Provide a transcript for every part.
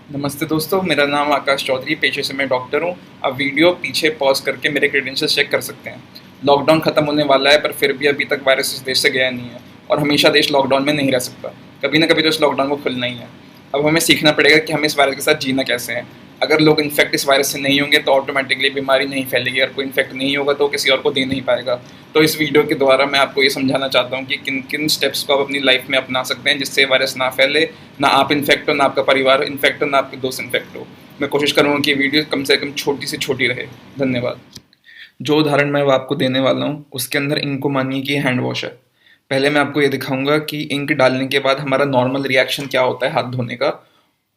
नमस्ते दोस्तों, मेरा नाम आकाश चौधरी, पेशे से मैं डॉक्टर हूँ। आप वीडियो पीछे पॉज करके मेरे क्रेडेंशियल्स चेक कर सकते हैं। लॉकडाउन खत्म होने वाला है, पर फिर भी अभी तक वायरस इस देश से गया नहीं है और हमेशा देश लॉकडाउन में नहीं रह सकता। कभी ना कभी तो इस लॉकडाउन को खुलना ही है। अब हमें सीखना पड़ेगा कि हमें इस वायरस के साथ जीना कैसे है। अगर लोग इन्फेक्ट इस वायरस से नहीं होंगे तो ऑटोमेटिकली बीमारी नहीं फैलेगी, अगर कोई इन्फेक्ट नहीं होगा तो किसी और को दे नहीं पाएगा। तो इस वीडियो के द्वारा मैं आपको ये समझाना चाहता हूँ कि किन किन स्टेप्स को आप अपनी लाइफ में अपना सकते हैं जिससे वायरस ना फैले, ना आप इन्फेक्ट हो, ना आपका परिवार इन्फेक्ट हो, ना आपके दोस्त इन्फेक्ट हो। मैं कोशिश करूँगा कि ये वीडियो कम से कम छोटी से छोटी रहे। धन्यवाद। जो उदाहरण मैं अब आपको देने वाला हूँ उसके अंदर इंक को मानिए कि हैंड वॉश है। पहले मैं आपको ये दिखाऊंगा कि इंक डालने के बाद हमारा नॉर्मल रिएक्शन क्या होता है हाथ धोने का,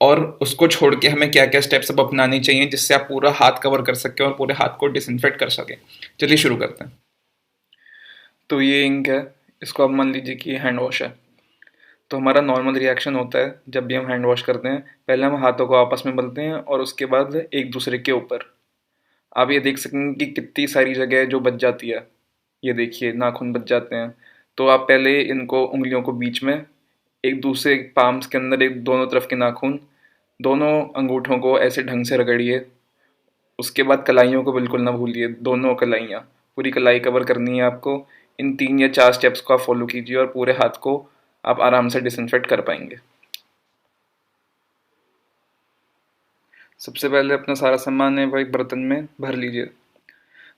और उसको छोड़ के हमें क्या क्या स्टेप्स अब अपनाने चाहिए जिससे आप पूरा हाथ कवर कर सकें और पूरे हाथ को डिसइंफेक्ट कर सकें। चलिए शुरू करते हैं। तो ये इंक है, इसको आप मान लीजिए कि ये हैंड वॉश है। तो हमारा नॉर्मल रिएक्शन होता है जब भी हम हैंड वॉश करते हैं, पहले हम हाथों को आपस में मलते हैं और उसके बाद एक दूसरे के ऊपर। आप ये देख सकेंगे कि कितनी सारी जगह है जो बच जाती है। ये देखिए नाखून बच जाते हैं। तो आप पहले इनको उंगलियों को बीच में, एक दूसरे पाम्स के अंदर एक दोनों तरफ के नाखून, दोनों अंगूठों को ऐसे ढंग से रगड़िए। उसके बाद कलाइयों को बिल्कुल ना भूलिए, दोनों कलाइयाँ, पूरी कलाई कवर करनी है आपको। इन 3 या 4 स्टेप्स को आप फॉलो कीजिए और पूरे हाथ को आप आराम से डिसइंफेक्ट कर पाएंगे। सबसे पहले अपना सारा सामान है वो एक बर्तन में भर लीजिए।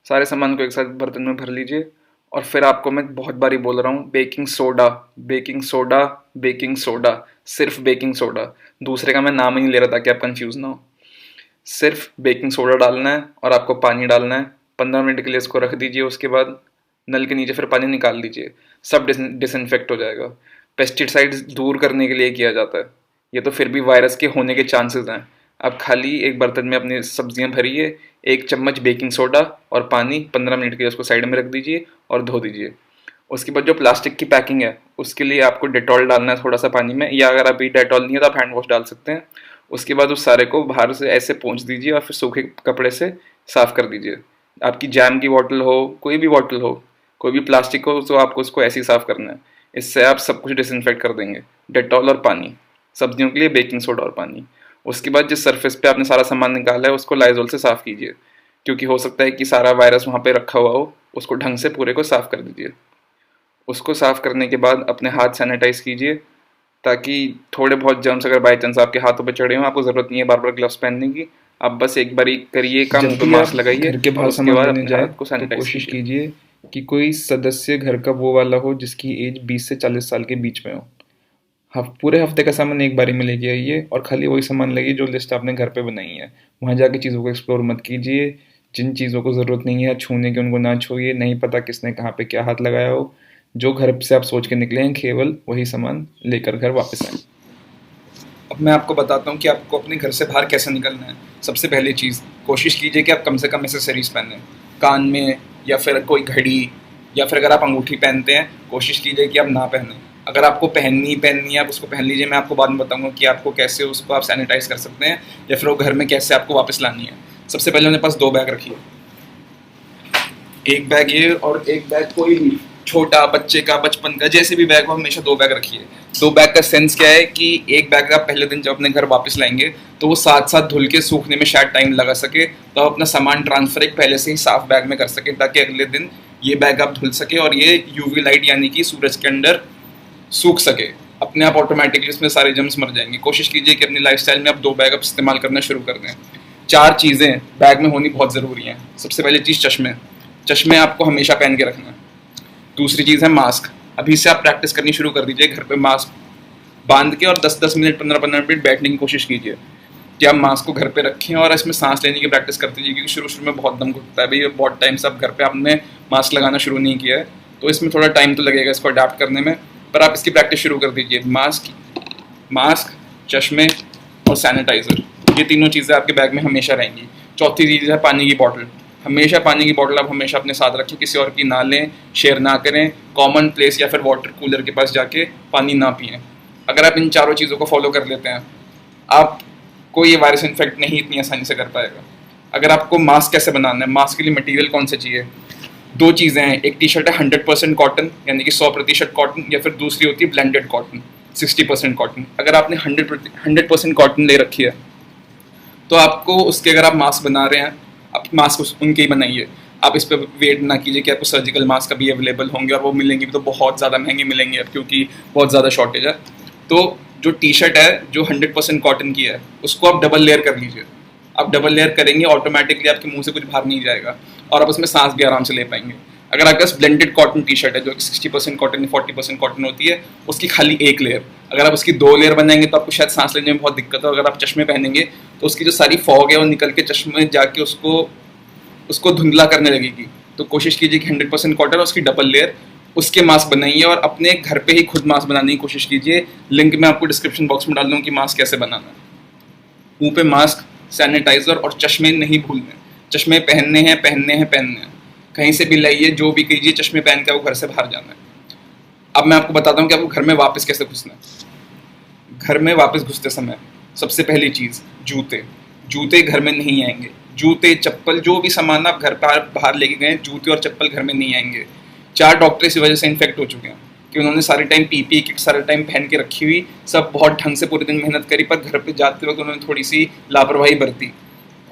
सारे सामान को एक साथ बर्तन में भर लीजिए। और फिर आपको मैं बहुत बारी बोल रहा हूँ, baking soda, baking soda, baking soda, सिर्फ बेकिंग सोडा। दूसरे का मैं नाम ही नहीं ले रहा ताकि आप कंफ्यूज ना हो। सिर्फ बेकिंग सोडा डालना है और आपको पानी डालना है। 15 मिनट के लिए इसको रख दीजिए। उसके बाद नल के नीचे फिर पानी निकाल दीजिए। सब डिसइंफेक्ट हो जाएगा। पेस्टिसाइड्स दूर करने के लिए किया जाता है। ये तो फिर भी वायरस के होने के चांसेस हैं। आप खाली एक बर्तन में अपनी सब्जियां भरिए, 1 चम्मच बेकिंग सोडा और पानी, 15 मिनट के लिए उसको साइड में रख दीजिए और धो दीजिए। उसके बाद जो प्लास्टिक की पैकिंग है उसके लिए आपको डेटॉल डालना है थोड़ा सा पानी में, या अगर अभी डेटॉल नहीं है तो आप हैंड वॉश डाल सकते हैं। उसके बाद उस सारे को बाहर से ऐसे पोंछ दीजिए और फिर सूखे कपड़े से साफ कर दीजिए। आपकी जैम की बॉटल हो, कोई भी बॉटल हो, कोई भी प्लास्टिक हो, तो आपको उसको ऐसे ही साफ करना है। इससे आप सब कुछ डिसइंफेक्ट कर देंगे। डेटॉल और पानी, सब्जियों के लिए बेकिंग सोडा और पानी। उसके बाद जिस सरफेस पे आपने सारा सामान निकाला है उसको लाइजोल से साफ कीजिए, क्योंकि हो सकता है कि सारा वायरस वहाँ पे रखा हुआ हो। उसको ढंग से पूरे को साफ कर दीजिए। उसको साफ करने के बाद अपने हाथ सैनिटाइज कीजिए, ताकि थोड़े बहुत जर्म्स अगर बाई चांस आपके हाथों पे चढ़े हों, आपको ज़रूरत नहीं है बार बार ग्लव्स पहनने की। आप बस एक बार ही करिए काम, जब पे भी मास्क आप लगाइए घर के और बाहर उसके सामान बाद लेने अपने जाएँ हाथ को तो सैनिटाइज कोशिश कीजिए। कीजिए कि कोई सदस्य घर का वो वाला हो जिसकी एज 20 से 40 साल के बीच में हो। पूरे हफ्ते का सामान एक बारी में लेके आइए और खाली वही सामान लाइए जो लिस्ट आपने घर पे बनाई है। वहाँ जाके चीज़ों को एक्सप्लोर मत कीजिए। जिन चीज़ों को ज़रूरत नहीं है छूने की उनको ना छूइए। नहीं पता किसने कहाँ पे क्या हाथ लगाया हो। जो घर से आप सोच के निकले हैं केवल वही सामान लेकर घर वापस आएँ। अब मैं आपको बताता हूँ कि आपको अपने घर से बाहर कैसे निकलना है। सबसे पहली चीज़, कोशिश कीजिए कि आप कम से कम एसेसरीज पहनें। कान में, या फिर कोई घड़ी, या फिर अगर आप अंगूठी पहनते हैं कोशिश कीजिए कि आप ना पहनें। अगर आपको पहननी है आप उसको पहन लीजिए। मैं आपको बाद में बताऊंगा कि आपको कैसे उसको आप सैनिटाइज कर सकते हैं, या फिर वो घर में कैसे आपको वापस लानी है। सबसे पहले मेरे पास 2 बैग रखिए। एक बैग ये और एक बैग कोई भी छोटा, बच्चे का, बचपन का, जैसे भी बैग हो, हमेशा 2 बैग रखिए। 2 बैग का सेंस क्या है कि एक बैग आप पहले दिन जब अपने घर वापस लाएंगे तो वो साथ साथ धुल के सूखने में शायद टाइम लगा सके, तो आप अपना सामान ट्रांसफर एक पहले से ही साफ बैग में कर सके, ताकि अगले दिन ये बैग आप धुल सके और ये यूवी लाइट यानी कि सूरज के अंदर सूख सके। अपने आप ऑटोमेटिकली इसमें सारे जम्स मर जाएंगे। कोशिश कीजिए कि अपनी लाइफस्टाइल में आप 2 बैग आप इस्तेमाल करना शुरू कर दें। 4 चीज़ें बैग में होनी बहुत ज़रूरी हैं। सबसे पहली चीज़ चश्मे। चश्मे आपको हमेशा पहन के रखना है। दूसरी चीज़ है मास्क। अभी से आप प्रैक्टिस करनी शुरू कर दीजिए। घर पे मास्क बांध के और 10-10 मिनट, 15-15 मिनट बैठने की कोशिश कीजिए कि आप मास्क को घर पे रखें और इसमें सांस लेने की प्रैक्टिस करते दीजिए, क्योंकि शुरू शुरू में बहुत दम घुटता है। भाई बहुत टाइम से आप घर पे आपने मास्क लगाना शुरू नहीं किया है, तो इसमें थोड़ा टाइम तो लगेगा इसको अडाप्ट करने में, पर आप इसकी प्रैक्टिस शुरू कर दीजिए। मास्क, मास्क, चश्मे और सैनिटाइज़र, ये तीनों चीज़ें आपके बैग में हमेशा रहेंगी। चौथी चीज़ है पानी की बॉटल। हमेशा पानी की बॉटल आप हमेशा अपने साथ रखें, किसी और की ना लें, शेयर ना करें। कॉमन प्लेस या फिर वाटर कूलर के पास जाके पानी ना पिएं। अगर आप इन चारों चीज़ों को फॉलो कर लेते हैं, आपको ये वायरस इन्फेक्ट नहीं इतनी आसानी से कर पाएगा। अगर आपको मास्क कैसे बनाना है, मास्क के लिए मटेरियल कौन सा चाहिए, 2 चीज़ें हैं। एक टी शर्ट है 100% कॉटन, यानी कि 100% कॉटन, या फिर दूसरी होती है ब्लेंडेड कॉटन, 60% कॉटन। अगर आपने 100% कॉटन ले रखी है तो आपको उसके अगर आप मास्क बना रहे हैं, आप मास्क उनके ही बनाइए। आप इस पर वेट ना कीजिए कि आपको सर्जिकल मास्क अभी अवेलेबल होंगे, और वो मिलेंगे भी तो बहुत ज़्यादा महंगे मिलेंगे अब, क्योंकि बहुत ज़्यादा शॉर्टेज है। तो जो टी शर्ट है जो 100% कॉटन की है, उसको आप डबल लेयर कर लीजिए। आप डबल लेयर करेंगे, ऑटोमेटिकली आपके मुंह से कुछ बाहर नहीं जाएगा, और आप उसमें सांस भी आराम से ले पाएंगे। अगर आपके पास ब्लेंडेड कॉटन टी शर्ट है जो 60% कॉटन 40% कॉटन होती है, उसकी खाली एक लेयर, अगर आप उसकी 2 लेयर बनाएंगे तो आपको शायद सांस लेने में बहुत दिक्कत हो। अगर आप चश्मे पहनेंगे तो उसकी जो सारी फॉग है वो निकल के चश्मे में जाके उसको धुंधला करने लगेगी। तो कोशिश कीजिए कि 100% कॉटन और उसकी डबल लेयर, उसके मास्क बनाइए, और अपने घर पे ही खुद मास्क बनाने की कोशिश कीजिए। लिंक मैं आपको डिस्क्रिप्शन बॉक्स में डाल दूँ कि मास्क कैसे बनाना है। मुंह पे मास्क, सैनिटाइजर और चश्मे नहीं भूलने। चश्मे पहनने हैं, पहनने हैं, पहनने हैं। कहीं से भी लाइए, जो भी कीजिए, चश्मे पहन के आपको घर से बाहर जाना है। अब मैं आपको बताता हूँ कि आपको घर में वापस कैसे घुसना है। घर में वापस घुसते समय सबसे पहली चीज़, जूते घर में नहीं आएंगे। जूते, चप्पल, जो भी सामान आप घर पर बाहर लेके गए, जूते और चप्पल घर में नहीं आएंगे। 4 डॉक्टर इसी वजह से इन्फेक्ट हो चुके हैं कि उन्होंने सारे टाइम पीपीई किट सारे टाइम पहन के रखी हुई, सब बहुत ढंग से पूरे दिन मेहनत करी, पर घर पे जाते वक्त उन्होंने थोड़ी सी लापरवाही बरती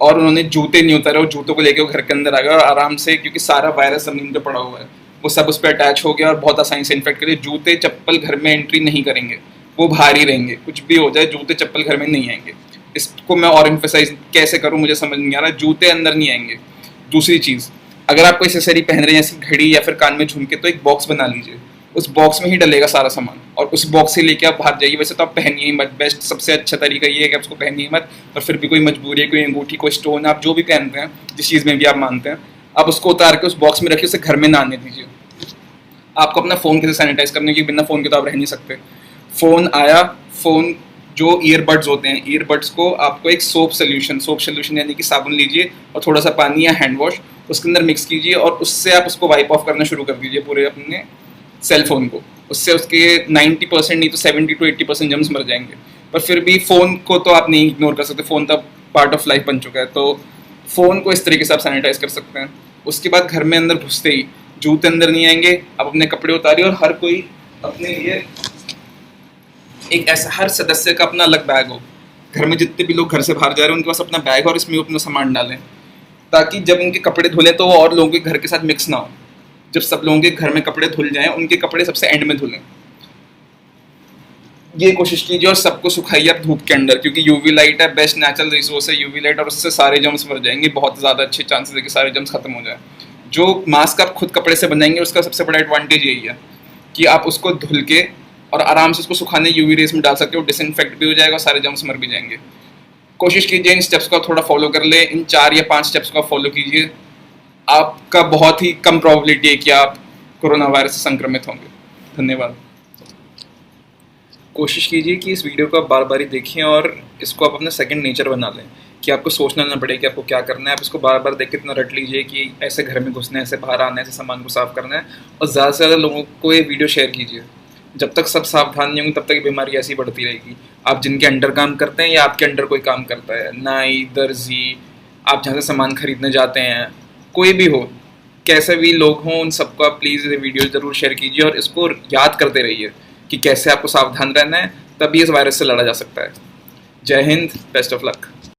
और उन्होंने जूते नहीं उतारे और जूतों को लेके वो घर के अंदर आ गए, और आराम से, क्योंकि सारा वायरस जमीन पे पड़ा हुआ है, वो सब उस पर अटैच हो गया और बहुत आसानी से इन्फेक्ट करे। जूते चप्पल घर में एंट्री नहीं करेंगे, वो बाहर ही रहेंगे। कुछ भी हो जाए, जूते चप्पल घर में नहीं आएंगे। इसको मैं और एम्फेसाइज कैसे करूँ मुझे समझ नहीं आ रहा। जूते अंदर नहीं आएंगे। दूसरी चीज़, अगर आप कोई एक्सेसरी पहन रहे हैं जैसे घड़ी या फिर कान में झुमके, तो एक बॉक्स बना लीजिए। उस बॉक्स में ही डलेगा सारा सामान, और उस बॉक्स से लेके आप बाहर जाइए। वैसे तो आप पहनिए ही मत, बेस्ट सबसे अच्छा तरीका ये है कि आप उसको पहनिए मत, पर फिर भी कोई मजबूरी है, कोई अंगूठी, कोई स्टोन, आप जो भी पहनते हैं, जिस चीज़ में भी आप मानते हैं, आप उसको उतार के उस बॉक्स में रखिए, उसे घर में ना आने दीजिए। आपको अपना फ़ोन कैसे सैनिटाइज करने की, बिना फ़ोन के तो आप रह नहीं सकते। फ़ोन आया, फ़ोन जो ईयरबड्स होते हैं, ईयरबड्स को आपको एक सोप सोल्यूशन यानी कि साबुन लीजिए और थोड़ा सा पानी या हैंड वॉश उसके अंदर मिक्स कीजिए, और उससे आप उसको वाइप ऑफ करना शुरू कर दीजिए पूरे अपने सेल फोन को। उससे उसके 90% नहीं तो 70 to 80% जम्स मर जाएंगे। पर फिर भी फ़ोन को तो आप नहीं इग्नोर कर सकते, फ़ोन तो पार्ट ऑफ लाइफ बन चुका है, तो फ़ोन को इस तरीके से आप सैनिटाइज कर सकते हैं। उसके बाद घर में अंदर घुसते ही जूते अंदर नहीं आएंगे, आप अपने कपड़े उतारिए, और हर कोई अपने लिए एक ऐसा, हर सदस्य का अपना अलग बैग हो। घर में जितने भी लोग घर से बाहर जा रहे हैं उनके पास अपना बैग और इसमें अपना सामान डालें, ताकि जब उनके कपड़े धुलें तो वो और लोगों के घर के साथ मिक्स ना हो। जब सब लोगों के घर में कपड़े धुल जाएं, उनके कपड़े सबसे एंड में धुलें। ये कोशिश कीजिए, और सबको सुखाइए आप धूप के अंदर, क्योंकि यूवी लाइट है, बेस्ट नेचुरल रिसोर्स है यूवी लाइट, और उससे सारे जम्स मर जाएंगे। बहुत ज़्यादा अच्छे चांसेस है कि सारे जम्स खत्म हो जाए। जो मास्क आप खुद कपड़े से बनाएंगे उसका सबसे बड़ा एडवांटेज यही है कि आप उसको धुल के और आराम से उसको सुखाने यूवी रेस में डाल सकते हो, डिसइंफेक्ट भी हो जाएगा, सारे जम्स मर भी जाएंगे। कोशिश कीजिए इन स्टेप्स को थोड़ा फॉलो कर ले, इन 4 या 5 स्टेप्स को फॉलो कीजिए। आपका बहुत ही कम प्रोबेबिलिटी है कि आप कोरोना वायरस से संक्रमित होंगे। धन्यवाद। कोशिश कीजिए कि इस वीडियो को आप बार बार ही देखें और इसको आप अपना सेकंड नेचर बना लें, कि आपको सोचना ना पड़े कि आपको क्या करना है। आप इसको बार बार देख के इतना रट लीजिए कि ऐसे घर में घुसना है, ऐसे बाहर आना है, ऐसे सामान को साफ करना है, और ज़्यादा से ज़्यादा लोगों को ये वीडियो शेयर कीजिए। जब तक सब सावधान नहीं होंगे तब तक ये बीमारी ऐसी बढ़ती रहेगी। आप जिनके अंडर काम करते हैं या आपके अंडर कोई काम करता है, नाई, दर्जी, आप जहाँ से सामान खरीदने जाते हैं, कोई भी हो, कैसे भी लोग हों, उन सबको आप प्लीज़ ये वीडियो ज़रूर शेयर कीजिए और इसको याद करते रहिए कि कैसे आपको सावधान रहना है, तभी इस वायरस से लड़ा जा सकता है। जय हिंद, बेस्ट ऑफ लक।